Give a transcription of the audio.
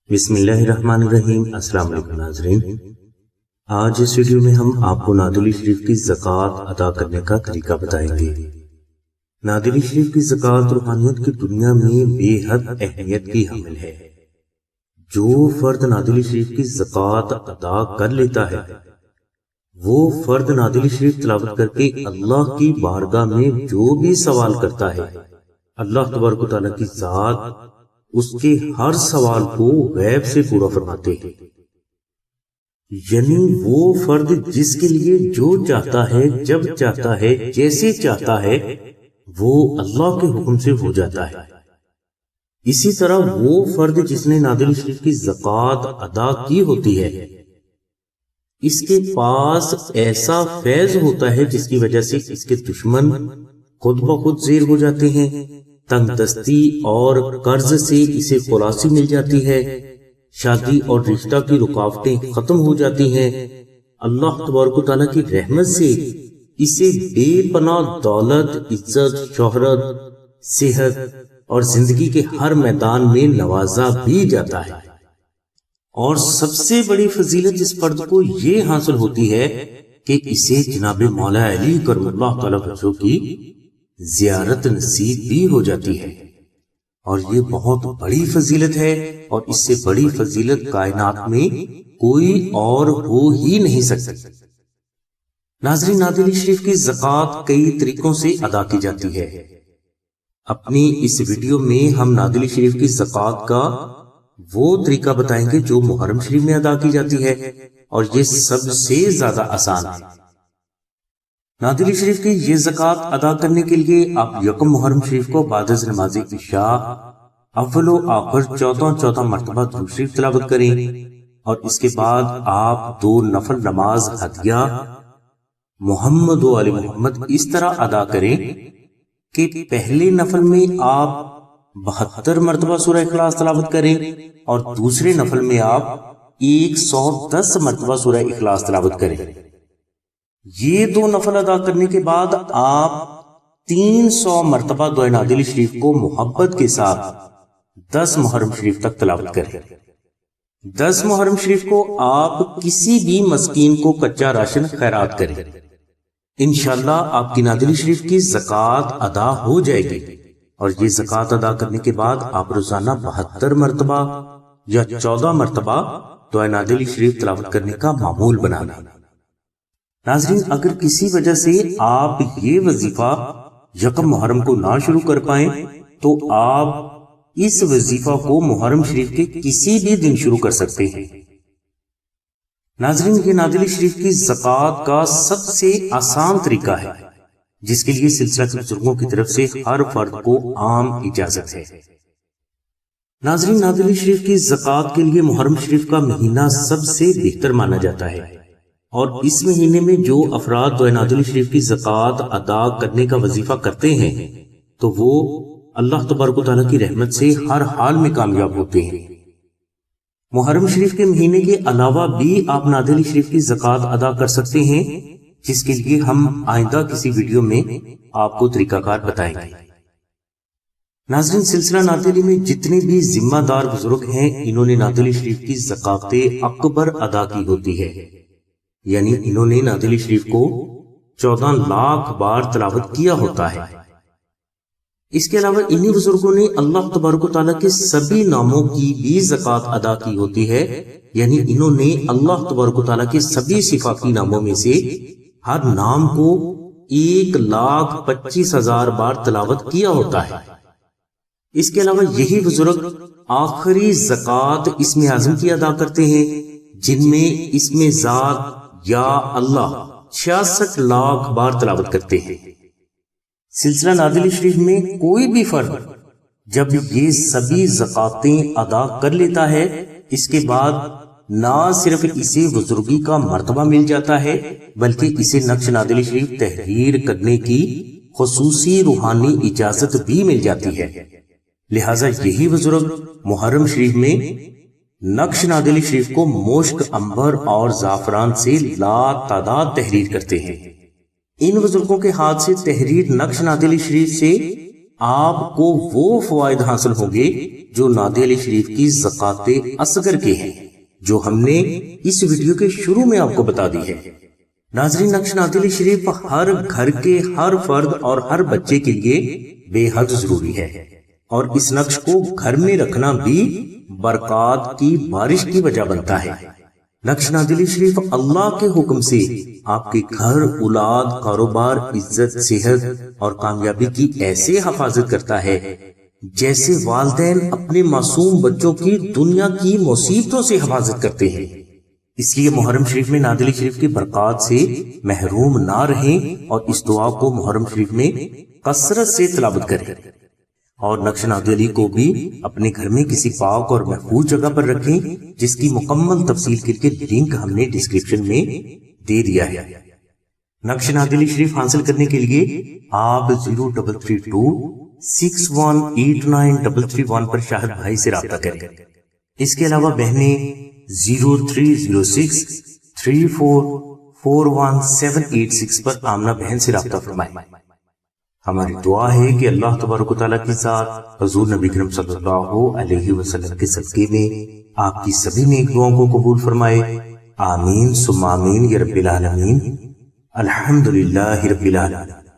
بسم اللہ الرحمن الرحیم۔ السلام علیکم ناظرین، آج اس ویڈیو میں ہم آپ کو نادلی شریف کی زکوٰۃ ادا کرنے کا طریقہ بتائیں گے۔ نادلی شریف کی زکوٰۃ روحانیت کی دنیا میں بے حد اہمیت کی حامل ہے۔ جو فرد نادلی شریف کی زکوٰۃ ادا کر لیتا ہے وہ فرد نادلی شریف تلاوت کر کے اللہ کی بارگاہ میں جو بھی سوال کرتا ہے، اللہ تبارک و تعالیٰ کی ذات اس کے ہر سوال کو غیب سے پورا فرماتے ہیں۔ یعنی وہ فرد جس کے لیے جو چاہتا ہے، جب چاہتا ہے، جیسے چاہتا ہے، وہ اللہ کے حکم سے ہو جاتا ہے۔ اسی طرح وہ فرد جس نے نادلی شریف کی زکوٰۃ ادا کی ہوتی ہے، اس کے پاس ایسا فیض ہوتا ہے جس کی وجہ سے اس کے دشمن خود بخود زیر ہو جاتے ہیں، تنگ دستی اور قرض سے اسے خلاصی مل جاتی ہے، شادی اور رشتہ کی رکاوٹیں ختم ہو جاتی ہیں، اللہ تبارک و تعالیٰ کی رحمت سے اسے بے پناہ دولت، عزت، شہرت، صحت اور زندگی کے ہر میدان میں نوازا بھی جاتا ہے۔ اور سب سے بڑی فضیلت اس فرد کو یہ حاصل ہوتی ہے کہ اسے جناب مولا علی کرم اللہ تعالیٰ وجہ کی زیارت نصیب بھی ہو جاتی ہے، اور یہ بہت بڑی فضیلت ہے، اور اس سے بڑی فضیلت کائنات میں کوئی اور ہو ہی نہیں سکتی۔ ناظرین، نادلی شریف کی زکوٰۃ کئی طریقوں سے ادا کی جاتی ہے۔ اپنی اس ویڈیو میں ہم نادلی شریف کی زکوٰۃ کا وہ طریقہ بتائیں گے جو محرم شریف میں ادا کی جاتی ہے، اور یہ سب سے زیادہ آسان ہے۔ نادلی شریف کی یہ زکوٰۃ ادا کرنے کے لیے آپ یکم محرم شریف کو بعد از نماز عشاء اول و آخر 14 مرتبہ درود شریف تلاوت کریں، اور اس کے بعد آپ 2 نفل نماز ہدیہ محمد و آل محمد اس طرح ادا کریں کہ پہلے نفل میں آپ 72 مرتبہ سورہ اخلاص تلاوت کریں، اور دوسرے نفل میں آپ 110 مرتبہ سورہ اخلاص تلاوت کریں۔ یہ 2 نفل ادا کرنے کے بعد آپ 300 مرتبہ دعائے نادلی شریف کو محبت کے ساتھ 10 محرم شریف تک تلاوت کریں۔ 10 محرم شریف کو آپ کسی بھی مسکین کو کچا راشن خیرات کریں۔ انشاءاللہ آپ کی نادلی شریف کی زکوٰۃ ادا ہو جائے گی، اور یہ زکوٰۃ ادا کرنے کے بعد آپ روزانہ 72 مرتبہ یا 14 مرتبہ دعائے نادلی شریف تلاوت کرنے کا معمول بنا لیں۔ ناظرین، اگر کسی وجہ سے آپ یہ وظیفہ یکم محرم کو نہ شروع کر پائیں تو آپ اس وظیفہ کو محرم شریف کے کسی بھی دن شروع کر سکتے ہیں۔ ناظرین، یہ نادلی شریف کی زکوٰۃ کا سب سے آسان طریقہ ہے، جس کے لیے سلسلہ کے بزرگوں کی طرف سے ہر فرد کو عام اجازت ہے۔ ناظرین، نادلی شریف کی زکوٰۃ کے لیے محرم شریف کا مہینہ سب سے بہتر مانا جاتا ہے، اور اس مہینے میں جو افراد دعائے نادلی شریف کی زکوٰۃ ادا کرنے کا وظیفہ کرتے ہیں تو وہ اللہ تبارک و تعالیٰ کی رحمت سے ہر حال میں کامیاب ہوتے ہیں۔ محرم شریف کے مہینے کے علاوہ بھی آپ نادلی شریف کی زکوٰۃ ادا کر سکتے ہیں، جس کے لیے ہم آئندہ کسی ویڈیو میں آپ کو طریقہ کار بتائیں گے۔ ناظرین، سلسلہ نادلی میں جتنے بھی ذمہ دار بزرگ ہیں، انہوں نے نادلی شریف کی زکوٰۃ اکبر ادا کی ہوتی ہے، یعنی انہوں نے نادلی شریف کو 14 لاکھ بار تلاوت کیا ہوتا ہے۔ اس کے علاوہ انہی بزرگوں نے اللہ تبارک و تعالیٰ کے سبھی ناموں کی بھی زکوٰۃ ادا کی ہوتی ہے، یعنی انہوں نے اللہ تبارک و تعالیٰ کے سبھی صفاتی ناموں میں سے ہر نام کو 1,25,000 بار تلاوت کیا ہوتا ہے۔ اس کے علاوہ یہی بزرگ آخری زکوٰۃ اسم اعظم کی ادا کرتے ہیں، جن میں اسم ذات یا اللہ 66 لاکھ بار تلاوت کرتے ہیں۔ سلسلہ نادلی شریف میں کوئی بھی فرد جب یہ سبھی زکوٰۃیں ادا کر لیتا ہے، اس کے بعد نہ صرف اسے بزرگی کا مرتبہ مل جاتا ہے، بلکہ اسے نقش نادلی شریف تحریر کرنے کی خصوصی روحانی اجازت بھی مل جاتی ہے۔ لہٰذا یہی بزرگ محرم شریف میں نقش نادلی شریف کو مشک، عنبر اور زعفران سے لا تعداد تحریر کرتے ہیں۔ ان بزرگوں کے ہاتھ سے تحریر نقش نادلی شریف سے آپ کو وہ فوائد حاصل ہوں گے جو نادی علی شریف کی زکوٰۃ اصغر کے ہیں، جو ہم نے اس ویڈیو کے شروع میں آپ کو بتا دی ہے۔ ناظرین، نقش نادی علی شریف ہر گھر کے ہر فرد اور ہر بچے کے لیے بے حد ضروری ہے، اور اس نقش کو گھر میں رکھنا بھی برکات کی بارش کی وجہ بنتا ہے۔ نقش نادی علی شریف اللہ کے حکم سے آپ کے گھر، اولاد، کاروبار، عزت، صحت اور کامیابی کی ایسے حفاظت کرتا ہے جیسے والدین اپنے معصوم بچوں کی دنیا کی مصیبتوں سے حفاظت کرتے ہیں۔ اس لیے محرم شریف میں نادی علی شریف کی برکات سے محروم نہ رہیں اور اس دعا کو محرم شریف میں کثرت سے تلاوت کریں، اور نقش نادی علی کو بھی اپنے گھر میں کسی پاک اور محفوظ جگہ پر رکھیں، جس کی مکمل تفصیل کے لیے لنک ہم نے ڈسکرپشن میں دے دیا ہے۔ نقش نادی علی شریف حاصل کرنے کے لیے آپ 0332618933 پر شاہد بھائی سے رابطہ کریں۔ اس کے علاوہ بہنیں 030634418786 پر آمنہ بہن سے رابطہ فرمائیں۔ ہماری دعا ہے کہ اللہ تبارک و تعالیٰ کی ذات حضور نبی کریم صلی اللہ علیہ وسلم کے صدقے میں آپ کی سبھی نیک دعاؤں کو قبول فرمائے۔ آمین ثم آمین یا رب العالمین۔ الحمدللہ رب العالمین۔